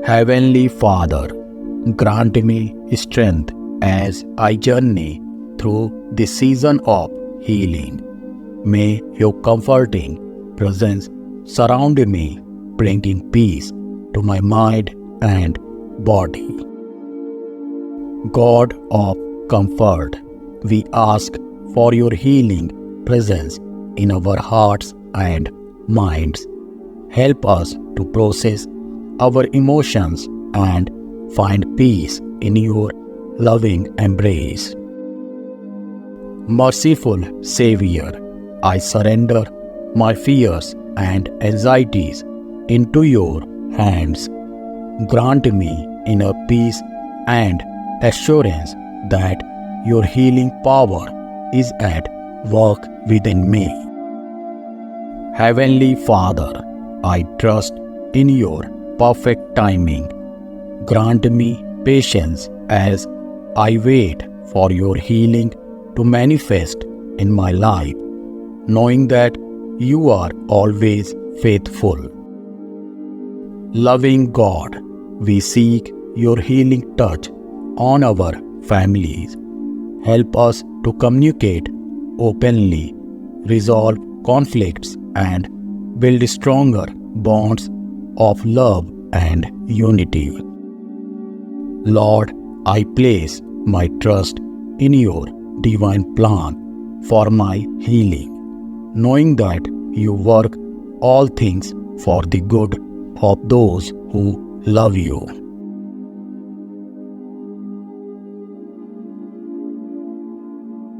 Heavenly Father, grant me strength as I journey through this season of healing. May your comforting presence surround me, bringing peace to my mind and body. God of comfort, we ask for your healing presence in our hearts and minds. Help us to process our emotions and find peace in your loving embrace. Merciful Savior, I surrender my fears and anxieties into your hands. Grant me inner peace and assurance that your healing power is at work within me. Heavenly Father, I trust in your perfect timing. Grant me patience as I wait for your healing to manifest in my life, knowing that you are always faithful. Loving God, we seek your healing touch on our families. Help us to communicate openly, resolve conflicts, and build stronger bonds of love and unity. Lord, I place my trust in your divine plan for my healing, knowing that you work all things for the good of those who love you.